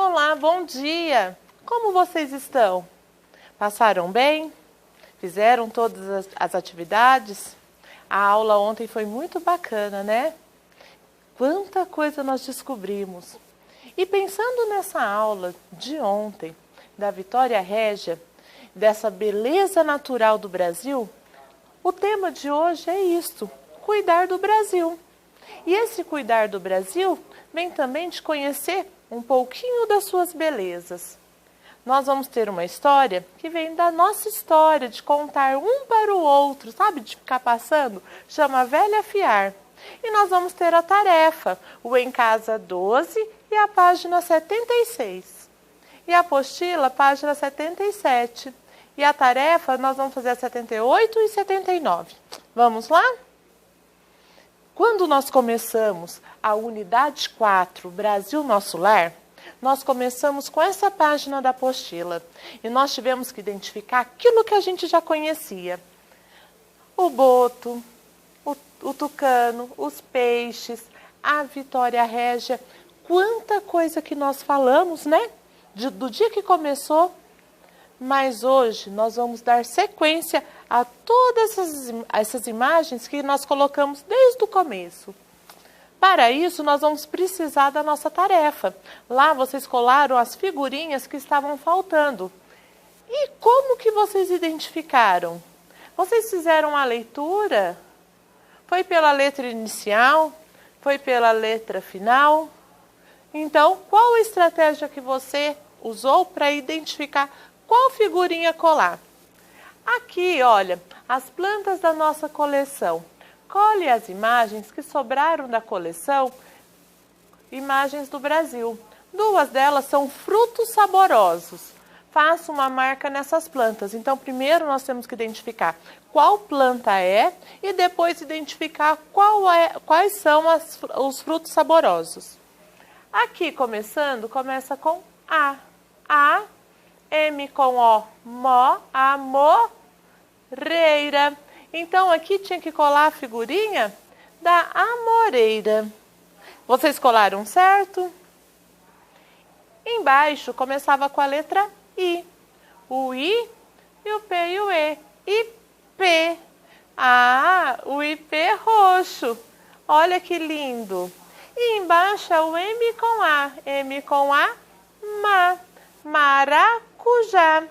Olá, bom dia! Como vocês estão? Passaram bem? Fizeram todas as atividades? A aula ontem foi muito bacana, né? Quanta coisa nós descobrimos! E pensando nessa aula de ontem, da Vitória Régia, dessa beleza natural do Brasil, o tema de hoje é isto: cuidar do Brasil. E esse cuidar do Brasil vem também de conhecer um pouquinho das suas belezas. Nós vamos ter uma história que vem da nossa história, de contar um para o outro, sabe? De ficar passando, chama Velha Fiar. E nós vamos ter a tarefa, o Em Casa 12 e a página 76. E a apostila, página 77. E a tarefa, nós vamos fazer a 78 e 79. Vamos lá? Quando nós começamos a unidade 4, Brasil Nosso Lar, nós começamos com essa página da apostila. E nós tivemos que identificar aquilo que a gente já conhecia. O boto, o tucano, os peixes, a Vitória Régia. Quanta coisa que nós falamos, né? Do dia que começou. Mas hoje nós vamos dar sequência a todas essas imagens que nós colocamos desde o começo. Para isso, nós vamos precisar da nossa tarefa. Lá vocês colaram as figurinhas que estavam faltando. E como que vocês identificaram? Vocês fizeram a leitura? Foi pela letra inicial? Foi pela letra final? Então, qual a estratégia que você usou para identificar qual figurinha colar? Aqui, olha, as plantas da nossa coleção. Colhe as imagens que sobraram da coleção, imagens do Brasil. 2 delas são frutos saborosos. Faça uma marca nessas plantas. Então, primeiro nós temos que identificar qual planta é e depois identificar quais são os frutos saborosos. Aqui, começa com A. A, M com O, Mó, amoreira. Então, aqui tinha que colar a figurinha da amoreira. Vocês colaram certo? Embaixo, começava com a letra I. O I e o P e o E. IP. Ah, o IP roxo. Olha que lindo. E embaixo é o M com A. M com A, maracujá.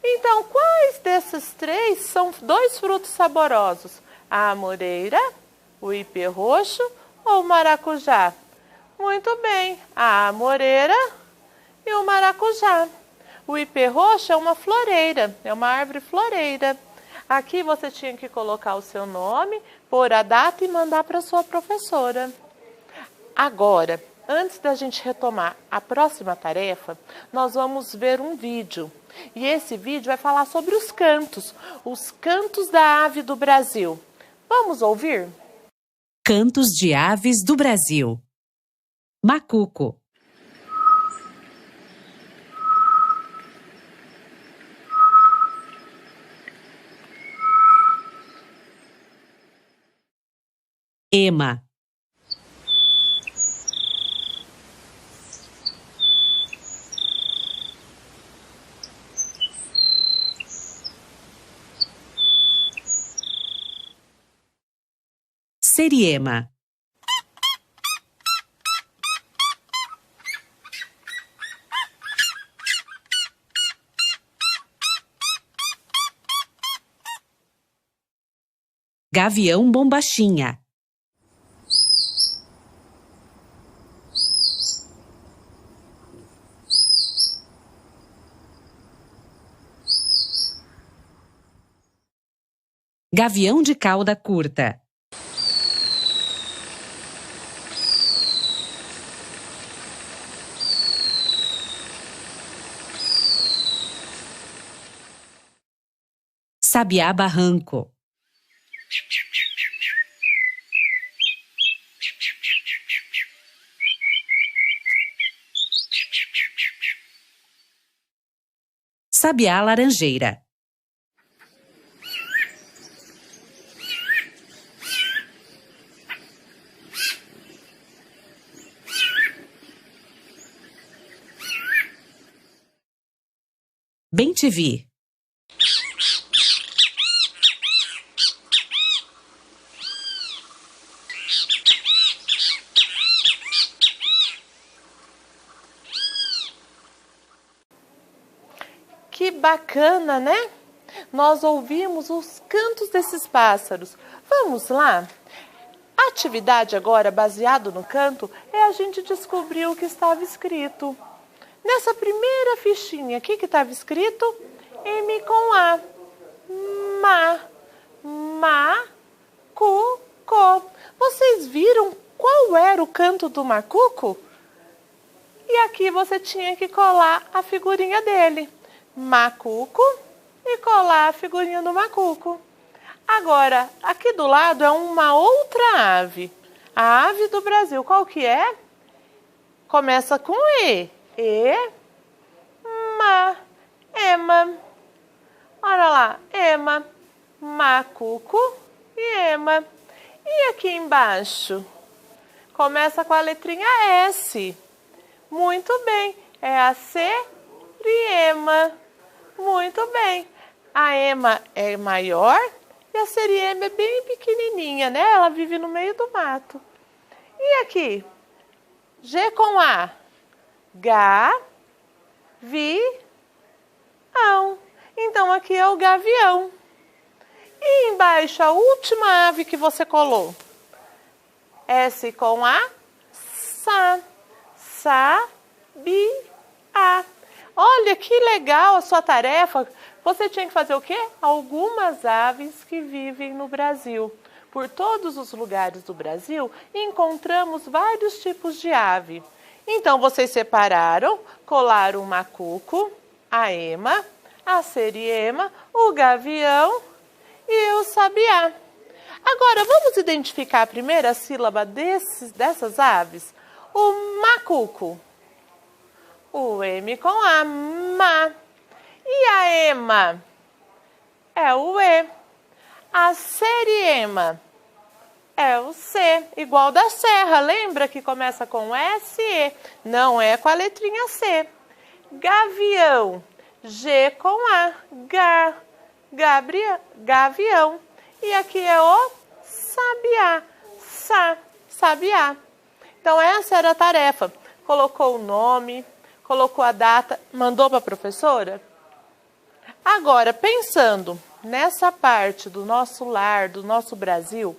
Então, quais desses 3 são 2 frutos saborosos? A amoreira, o ipê roxo ou o maracujá? Muito bem, a amoreira e o maracujá. O ipê roxo é uma floreira, é uma árvore floreira. Aqui você tinha que colocar o seu nome, pôr a data e mandar para a sua professora. Agora, antes da gente retomar a próxima tarefa, nós vamos ver um vídeo. E esse vídeo vai falar sobre os cantos da ave do Brasil. Vamos ouvir? Cantos de aves do Brasil. Macuco. Ema. Seriema. Gavião bombachinha. Gavião de cauda curta. Sabiá barranco. Sabiá laranjeira. Bem-te-vi. Que bacana, né? Nós ouvimos os cantos desses pássaros. Vamos lá? A atividade agora, baseado no canto, é a gente descobrir o que estava escrito. Nessa primeira fichinha, o que estava escrito? M com A. Macuco. Vocês viram qual era o canto do macuco? E aqui você tinha que colar a figurinha dele. Macuco e colar a figurinha do macuco. Agora, aqui do lado é uma outra ave. A ave do Brasil, qual que é? Começa com E. Ema. Olha lá, ema, macuco e ema. E aqui embaixo? Começa com a letrinha S. Muito bem, é a seriema. Muito bem. A ema é maior e a seriema é bem pequenininha, né? Ela vive no meio do mato. E aqui? G com A. Gavião. Então, aqui é o gavião. E embaixo, a última ave que você colou? S com A. Sabia. Olha que legal a sua tarefa. Você tinha que fazer o quê? Algumas aves que vivem no Brasil. Por todos os lugares do Brasil, encontramos vários tipos de ave. Então, vocês separaram, colaram o macuco, a ema, a seriema, o gavião e o sabiá. Agora, vamos identificar a primeira sílaba dessas aves? O macuco. O M com A, ma. E a ema? É o E. A seriema é o C, igual da serra. Lembra que começa com SE? Não é com a letrinha C. Gavião, G com A, gavião. E aqui é o sabiá, sabiá. Então essa era a tarefa. Colocou o nome, colocou a data, mandou para a professora? Agora, pensando nessa parte do nosso lar, do nosso Brasil,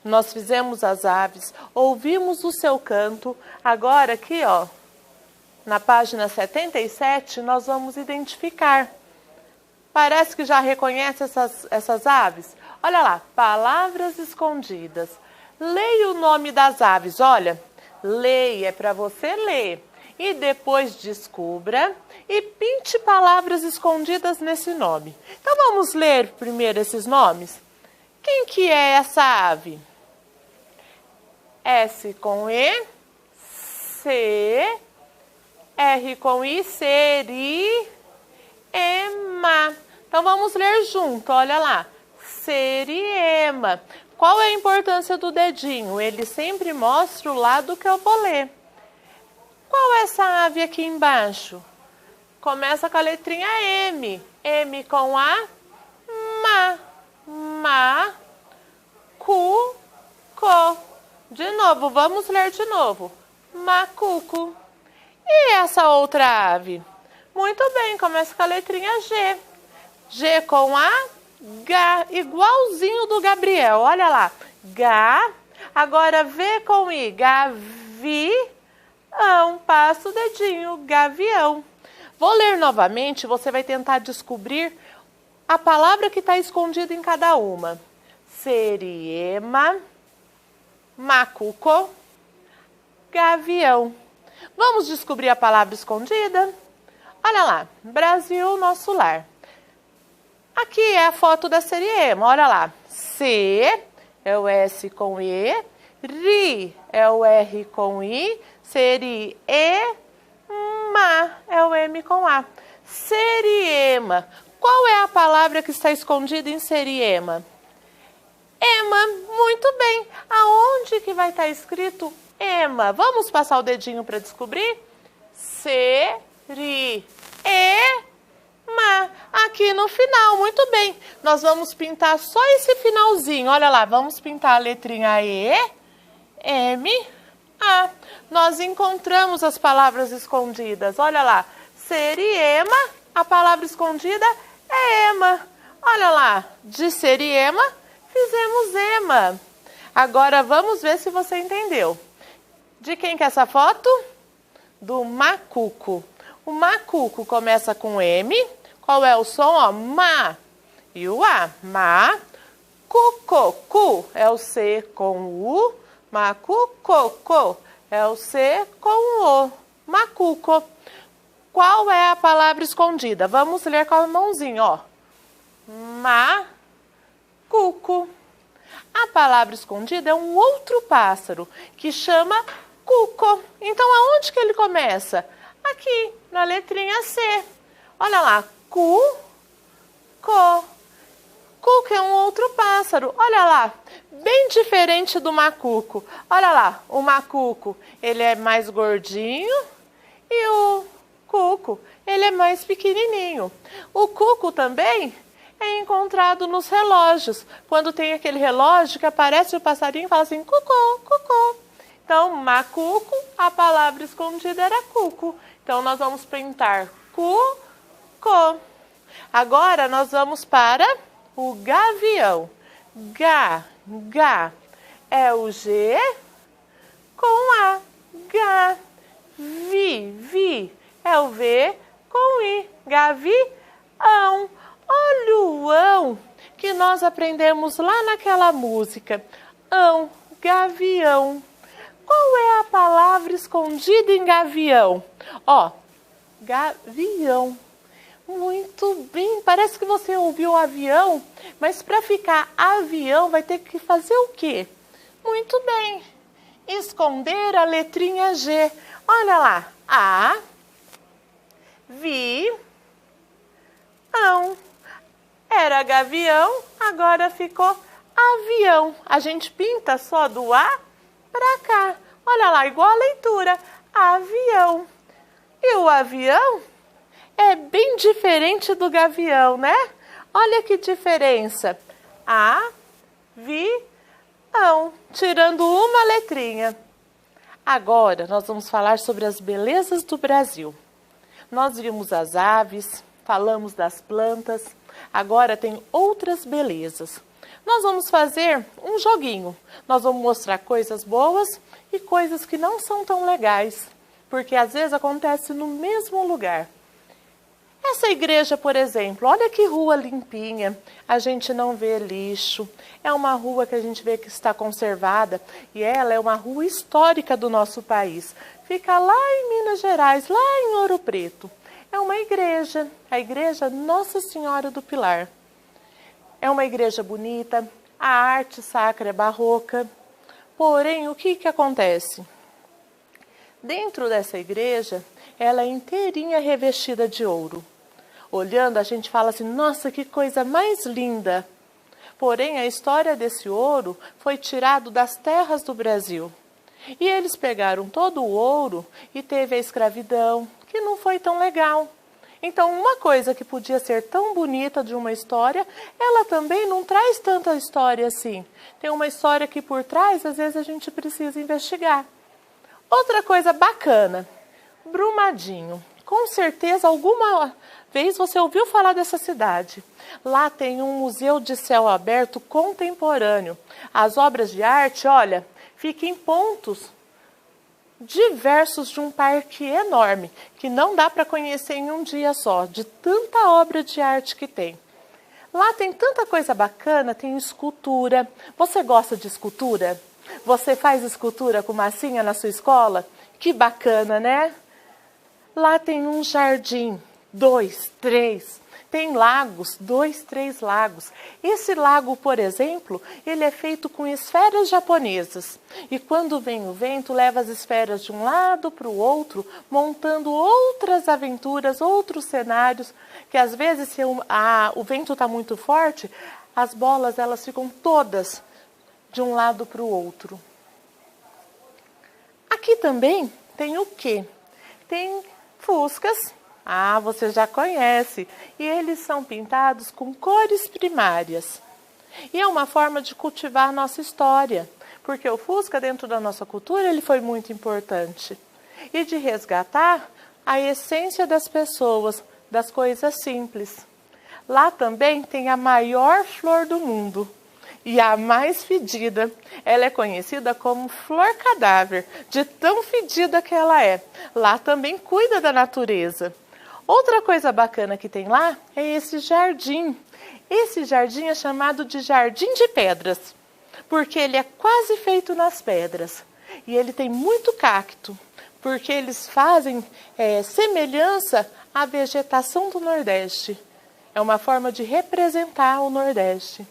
nós fizemos as aves, ouvimos o seu canto. Agora aqui, ó, na página 77, nós vamos identificar. Parece que já reconhece essas aves? Olha lá, palavras escondidas. Leia o nome das aves, olha. Leia é para você ler. E depois descubra e pinte palavras escondidas nesse nome. Então vamos ler primeiro esses nomes? Quem que é essa ave? S com E, C, R com I, seriema. Então vamos ler junto, olha lá. Seriema. Qual é a importância do dedinho? Ele sempre mostra o lado que eu vou ler. Qual é essa ave aqui embaixo? Começa com a letrinha M. M com A, macuco. De novo, vamos ler de novo. Macuco. E essa outra ave? Muito bem, começa com a letrinha G. G com A, igualzinho do Gabriel. Olha lá. Agora V com I. Passa o dedinho. Gavião. Vou ler novamente, você vai tentar descobrir a palavra que está escondida em cada uma. Seriema, macuco, gavião. Vamos descobrir a palavra escondida? Olha lá, Brasil, nosso lar. Aqui é a foto da seriema, olha lá. C é o S com E, ri é o R com I, seriema é o M com A. Seriema. Qual é a palavra que está escondida em seriema? Ema. Muito bem. Aonde que vai estar escrito ema? Vamos passar o dedinho para descobrir? Seriema. A aqui no final, muito bem. Nós vamos pintar só esse finalzinho. Olha lá, vamos pintar a letrinha E, M, A. Nós encontramos as palavras escondidas. Olha lá, Seriema, a palavra escondida é ema. Olha lá, de Seriema, fizemos ema. Agora vamos ver se você entendeu. De quem que é essa foto? Do macuco. O macuco começa com M. Qual é o som? Ó, ma. E o A. Ma. Cuco. Cu é o C com o U. Macuco. Co é o C com o O. Macuco. Qual é a palavra escondida? Vamos ler com a mãozinha, ó. Macuco. A palavra escondida é um outro pássaro que chama cuco. Então, aonde que ele começa? Aqui, na letrinha C. Olha lá, cu, co. Cuco é um outro pássaro. Olha lá, bem diferente do macuco. Olha lá, o macuco, ele é mais gordinho e o cuco, ele é mais pequenininho. O cuco também é encontrado nos relógios. Quando tem aquele relógio que aparece o passarinho e fala assim, cucô, cucô. Então, macuco, a palavra escondida era cuco. Então, nós vamos pintar cu, co. Agora, nós vamos para o gavião. Ga, é o G com A. Ga. Vi, é o V com I. Gavião. Olha o ão que nós aprendemos lá naquela música. Ão, gavião. Qual é a palavra escondida em gavião? Ó, gavião. Muito bem, parece que você ouviu avião, mas para ficar avião vai ter que fazer o quê? Muito bem, esconder a letrinha G. Olha lá, A, vi, ão. Era gavião, agora ficou avião. A gente pinta só do A para cá. Olha lá, igual a leitura. Avião. E o avião é bem diferente do gavião, né? Olha que diferença. Avião. Tirando uma letrinha. Agora, nós vamos falar sobre as belezas do Brasil. Nós vimos as aves, falamos das plantas. Agora tem outras belezas. Nós vamos fazer um joguinho. Nós vamos mostrar coisas boas e coisas que não são tão legais, porque às vezes acontece no mesmo lugar. Essa igreja, por exemplo, olha que rua limpinha, a gente não vê lixo. É uma rua que a gente vê que está conservada e ela é uma rua histórica do nosso país. Fica lá em Minas Gerais, lá em Ouro Preto. É uma igreja, a igreja Nossa Senhora do Pilar. É uma igreja bonita, a arte sacra é barroca. Porém, o que acontece? Dentro dessa igreja, ela é inteirinha revestida de ouro. Olhando, a gente fala assim, nossa, que coisa mais linda! Porém, a história desse ouro foi tirado das terras do Brasil. E eles pegaram todo o ouro e teve a escravidão, que não foi tão legal. Então, uma coisa que podia ser tão bonita de uma história, ela também não traz tanta história assim. Tem uma história que por trás, às vezes a gente precisa investigar. Outra coisa bacana, Brumadinho. Com certeza, alguma vez você ouviu falar dessa cidade. Lá tem um museu de céu aberto contemporâneo. As obras de arte, olha, ficam em pontos diversos de um parque enorme, que não dá para conhecer em um dia só, de tanta obra de arte que tem. Lá tem tanta coisa bacana, tem escultura. Você gosta de escultura? Você faz escultura com massinha na sua escola? Que bacana, né? Lá tem um jardim, 2, 3, tem lagos, 2, 3 lagos. Esse lago, por exemplo, ele é feito com esferas japonesas. E quando vem o vento, leva as esferas de um lado para o outro, montando outras aventuras, outros cenários, que às vezes, se o vento está muito forte, as bolas elas ficam todas de um lado para o outro. Aqui também tem o quê? Tem fuscas Ah, você já conhece. E eles são pintados com cores primárias. E é uma forma de cultivar a nossa história, porque o Fusca, dentro da nossa cultura, ele foi muito importante. E de resgatar a essência das pessoas, das coisas simples. Lá também tem a maior flor do mundo. E a mais fedida. Ela é conhecida como flor cadáver, de tão fedida que ela é. Lá também cuida da natureza. Outra coisa bacana que tem lá é esse jardim. Esse jardim é chamado de Jardim de Pedras, porque ele é quase feito nas pedras. E ele tem muito cacto, porque eles fazem semelhança à vegetação do Nordeste. É uma forma de representar o Nordeste.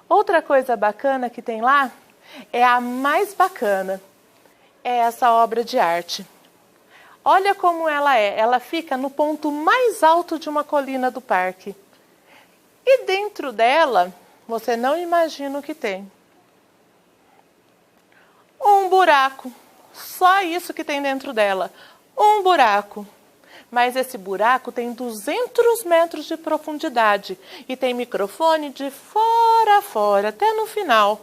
Outra coisa bacana que tem lá é a mais bacana, é essa obra de arte. Olha como ela fica no ponto mais alto de uma colina do parque. E dentro dela, você não imagina o que tem. Um buraco, só isso que tem dentro dela, um buraco. Mas esse buraco tem 200 metros de profundidade e tem microfone de fora a fora, até no final.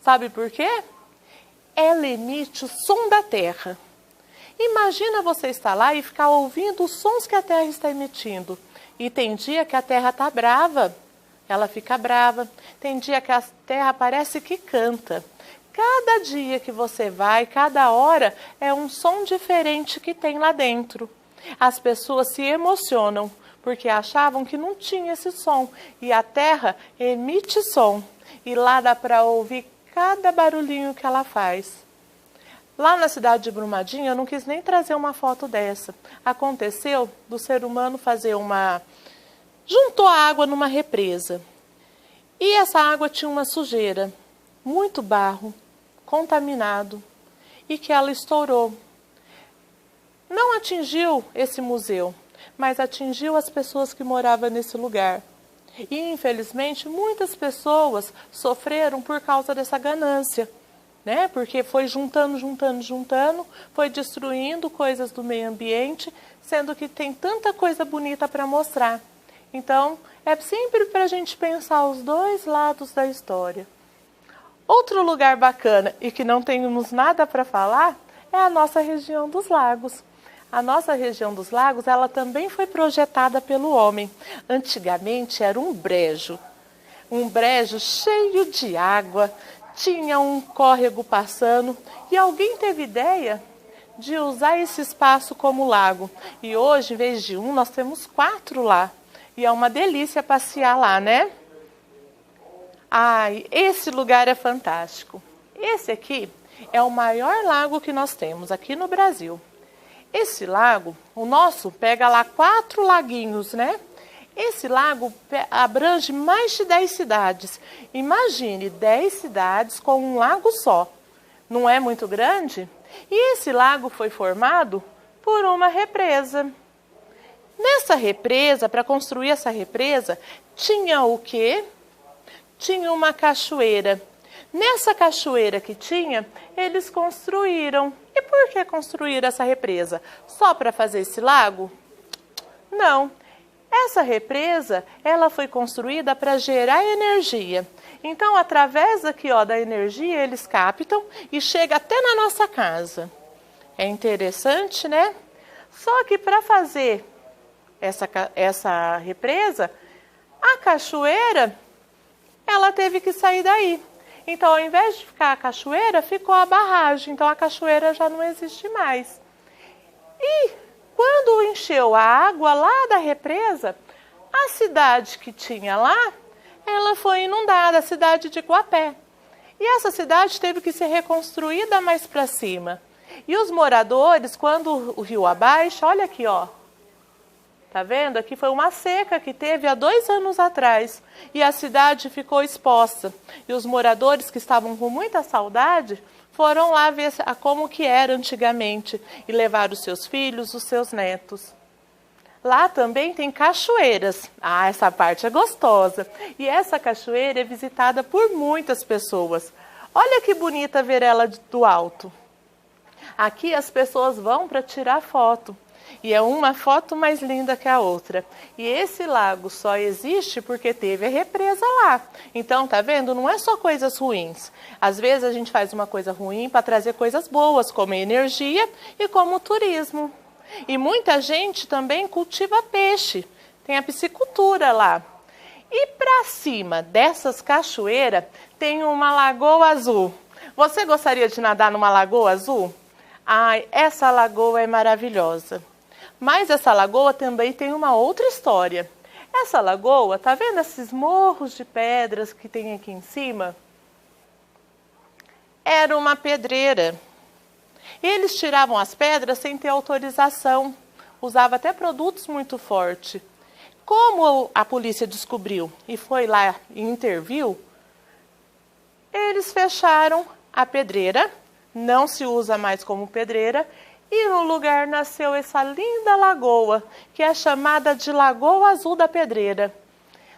Sabe por quê? Ela emite o som da terra. Imagina você estar lá e ficar ouvindo os sons que a terra está emitindo. E tem dia que a terra está brava, ela fica brava. Tem dia que a terra parece que canta. Cada dia que você vai, cada hora, é um som diferente que tem lá dentro. As pessoas se emocionam, porque achavam que não tinha esse som. E a terra emite som. E lá dá para ouvir cada barulhinho que ela faz. Lá na cidade de Brumadinho, eu não quis nem trazer uma foto dessa. Aconteceu do ser humano fazer juntou a água numa represa. E essa água tinha uma sujeira, muito barro, contaminado, e que ela estourou. Não atingiu esse museu, mas atingiu as pessoas que moravam nesse lugar. E, infelizmente, muitas pessoas sofreram por causa dessa ganância, né? Porque foi juntando, foi destruindo coisas do meio ambiente, sendo que tem tanta coisa bonita para mostrar. Então, é sempre para a gente pensar os dois lados da história. Outro lugar bacana e que não temos nada para falar é a nossa região dos lagos. A nossa região dos lagos, ela também foi projetada pelo homem. Antigamente era um brejo cheio de água, tinha um córrego passando e alguém teve ideia de usar esse espaço como lago. E hoje, em vez de um, nós temos 4 lá. E é uma delícia passear lá, né? Ai, esse lugar é fantástico. Esse aqui é o maior lago que nós temos aqui no Brasil. Esse lago, o nosso, pega lá 4 laguinhos, né? Esse lago abrange mais de 10 cidades. Imagine 10 cidades com um lago só. Não é muito grande? E esse lago foi formado por uma represa. Nessa represa, para construir essa represa, tinha o quê? Tinha uma cachoeira. Nessa cachoeira que tinha, eles construíram. E por que construíram essa represa? Só para fazer esse lago? Não. Essa represa, ela foi construída para gerar energia. Então, através aqui, ó, da energia, eles captam e chega até na nossa casa. É interessante, né? Só que para fazer essa represa, a cachoeira, ela teve que sair daí. Então, ao invés de ficar a cachoeira, ficou a barragem. Então, a cachoeira já não existe mais. E quando encheu a água lá da represa, a cidade que tinha lá, ela foi inundada, a cidade de Guapé. E essa cidade teve que ser reconstruída mais para cima. E os moradores, quando o rio abaixa, olha aqui, ó. Tá vendo? Aqui foi uma seca que teve há 2 anos atrás. E a cidade ficou exposta. E os moradores que estavam com muita saudade foram lá ver como que era antigamente. E levaram os seus filhos, os seus netos. Lá também tem cachoeiras. Ah, essa parte é gostosa. E essa cachoeira é visitada por muitas pessoas. Olha que bonita ver ela do alto. Aqui as pessoas vão para tirar foto. E é uma foto mais linda que a outra. E esse lago só existe porque teve a represa lá. Então, tá vendo? Não é só coisas ruins. Às vezes a gente faz uma coisa ruim para trazer coisas boas, como energia e como turismo. E muita gente também cultiva peixe. Tem a piscicultura lá. E para cima dessas cachoeiras tem uma lagoa azul. Você gostaria de nadar numa lagoa azul? Ai, essa lagoa é maravilhosa. Mas essa lagoa também tem uma outra história. Essa lagoa, tá vendo esses morros de pedras que tem aqui em cima? Era uma pedreira. Eles tiravam as pedras sem ter autorização. Usava até produtos muito fortes. Como a polícia descobriu e foi lá e interviu, eles fecharam a pedreira, não se usa mais como pedreira, e no lugar nasceu essa linda lagoa, que é chamada de Lagoa Azul da Pedreira.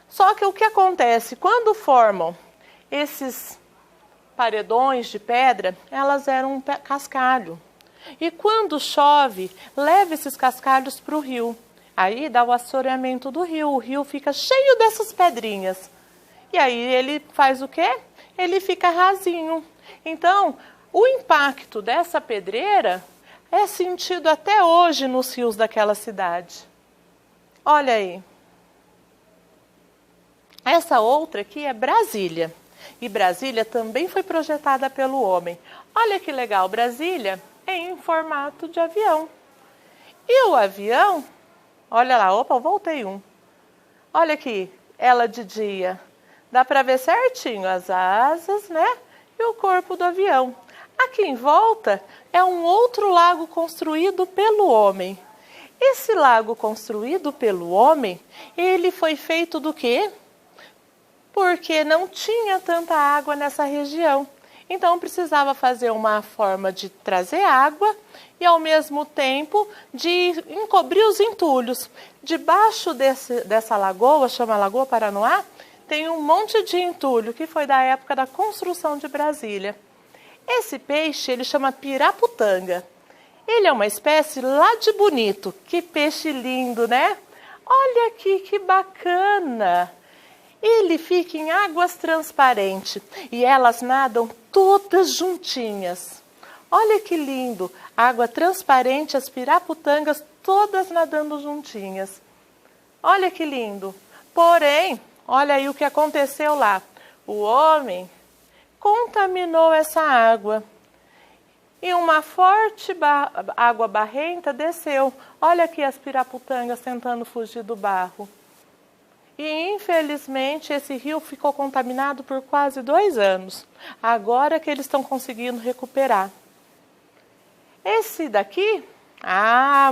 Só que o que acontece? Quando formam esses paredões de pedra, elas eram um cascalho. E quando chove, leva esses cascalhos para o rio. Aí dá o assoreamento do rio, o rio fica cheio dessas pedrinhas. E aí ele faz o quê? Ele fica rasinho. Então, o impacto dessa pedreira é sentido até hoje nos rios daquela cidade. Olha aí. Essa outra aqui é Brasília. E Brasília também foi projetada pelo homem. Olha que legal, Brasília é em formato de avião. E o avião, olha lá, opa, voltei um. Olha aqui, ela de dia. Dá para ver certinho as asas, né? E o corpo do avião. Aqui em volta é um outro lago construído pelo homem. Esse lago construído pelo homem, ele foi feito do quê? Porque não tinha tanta água nessa região. Então precisava fazer uma forma de trazer água e ao mesmo tempo de encobrir os entulhos. Debaixo dessa lagoa, chama Lagoa Paranoá, tem um monte de entulho que foi da época da construção de Brasília. Esse peixe, ele chama piraputanga. Ele é uma espécie lá de bonito. Que peixe lindo, né? Olha aqui, que bacana! Ele fica em águas transparentes e elas nadam todas juntinhas. Olha que lindo! Água transparente, as piraputangas todas nadando juntinhas. Olha que lindo! Porém, olha aí o que aconteceu lá. O homem contaminou essa água e uma forte água barrenta desceu. Olha aqui as piraputangas tentando fugir do barro. E infelizmente esse rio ficou contaminado por quase 2 anos. Agora que eles estão conseguindo recuperar. Esse daqui,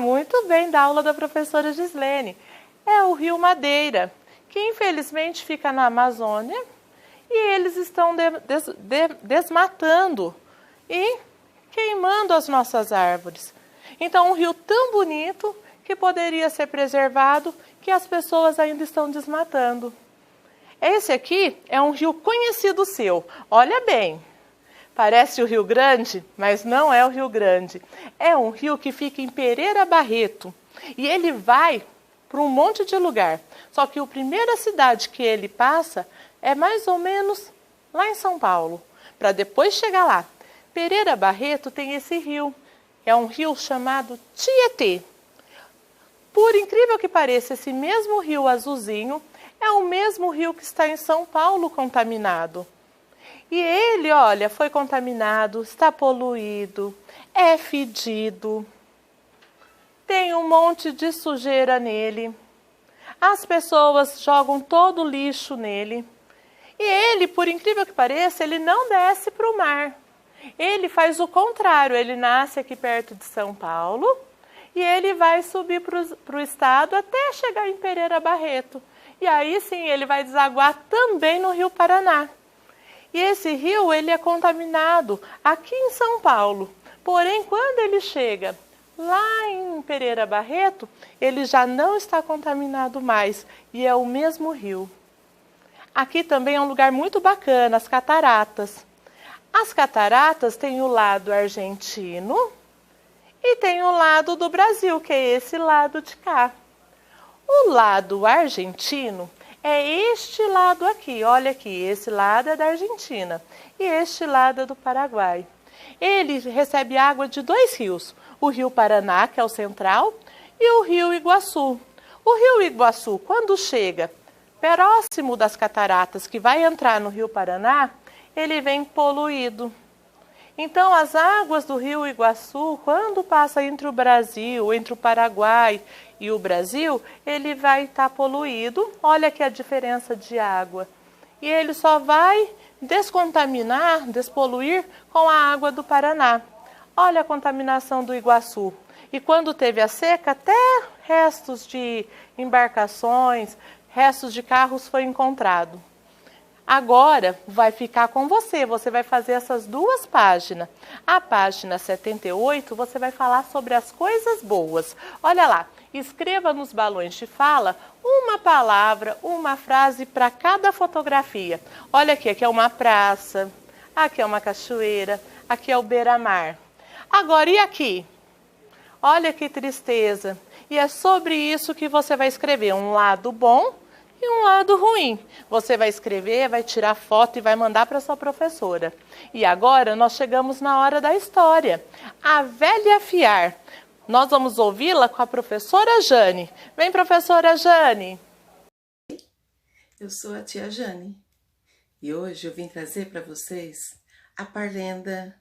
muito bem, da aula da professora Gislene, é o Rio Madeira, que infelizmente fica na Amazônia. E eles estão desmatando e queimando as nossas árvores. Então, um rio tão bonito que poderia ser preservado, que as pessoas ainda estão desmatando. Esse aqui é um rio conhecido seu. Olha bem, parece o Rio Grande, mas não é o Rio Grande. É um rio que fica em Pereira Barreto. E ele vai para um monte de lugar. Só que a primeira cidade que ele passa é mais ou menos lá em São Paulo, para depois chegar lá. Pereira Barreto tem esse rio, é um rio chamado Tietê. Por incrível que pareça, esse mesmo rio azulzinho é o mesmo rio que está em São Paulo contaminado. E ele, olha, foi contaminado, está poluído, é fedido, tem um monte de sujeira nele. As pessoas jogam todo o lixo nele. E ele, por incrível que pareça, ele não desce para o mar. Ele faz o contrário, ele nasce aqui perto de São Paulo e ele vai subir para o estado até chegar em Pereira Barreto. E aí sim, ele vai desaguar também no Rio Paraná. E esse rio, ele é contaminado aqui em São Paulo. Porém, quando ele chega lá em Pereira Barreto, ele já não está contaminado mais e é o mesmo rio. Aqui também é um lugar muito bacana, as cataratas. As cataratas têm o lado argentino E tem o lado do Brasil, que é esse lado de cá. O lado argentino é este lado aqui. Olha aqui, esse lado é da Argentina e este lado é do Paraguai. Ele recebe água de dois rios, o Rio Paraná, que é o central, e o Rio Iguaçu. O Rio Iguaçu, quando chega próximo das cataratas, que vai entrar no Rio Paraná, ele vem poluído. Então, as águas do Rio Iguaçu, quando passa entre o Brasil, entre o Paraguai e o Brasil, ele vai estar poluído. Olha aqui a diferença de água. E ele só vai descontaminar, despoluir com a água do Paraná. Olha a contaminação do Iguaçu. E quando teve a seca, até restos de embarcações, restos de carros foi encontrado. Agora vai ficar com você, você vai fazer essas duas páginas. A página 78, você vai falar sobre as coisas boas. Olha lá, escreva nos balões de fala uma palavra, uma frase para cada fotografia. Olha aqui, aqui é uma praça, aqui é uma cachoeira, aqui é o beira-mar. Agora, e aqui? Olha que tristeza. E é sobre isso que você vai escrever, um lado bom e um lado ruim. Você vai escrever, vai tirar foto e vai mandar para sua professora. E agora nós chegamos na hora da história. A Velha Fiar. Nós vamos ouvi-la com a professora Jane. Vem, professora Jane. Eu sou a tia Jane e hoje eu vim trazer para vocês a parlenda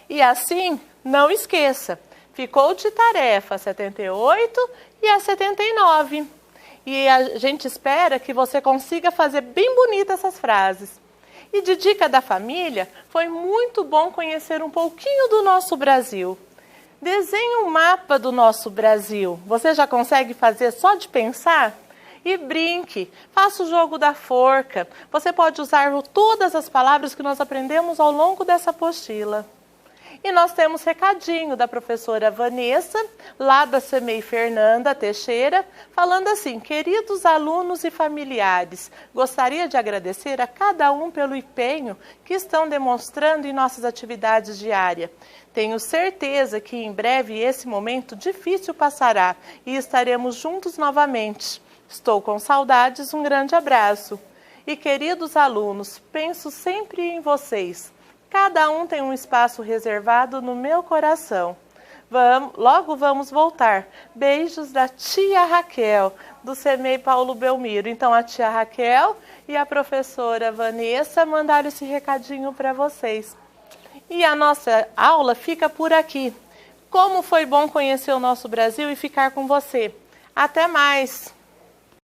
E assim, não esqueça, ficou de tarefa a 78 e a 79. E a gente espera que você consiga fazer bem bonita essas frases. E de dica da família, foi muito bom conhecer um pouquinho do nosso Brasil. Desenhe um mapa do nosso Brasil. Você já consegue fazer só de pensar? E brinque, faça o jogo da forca. Você pode usar todas as palavras que nós aprendemos ao longo dessa apostila. E nós temos recadinho da professora Vanessa, lá da CEMEI Fernanda Teixeira, falando assim: queridos alunos e familiares, gostaria de agradecer a cada um pelo empenho que estão demonstrando em nossas atividades diárias. Tenho certeza que em breve esse momento difícil passará e estaremos juntos novamente. Estou com saudades, um grande abraço. E queridos alunos, penso sempre em vocês. Cada um tem um espaço reservado no meu coração. Logo vamos voltar. Beijos da tia Raquel, do CEMEI Paulo Belmiro. Então a tia Raquel e a professora Vanessa mandaram esse recadinho para vocês. E a nossa aula fica por aqui. Como foi bom conhecer o nosso Brasil e ficar com você. Até mais!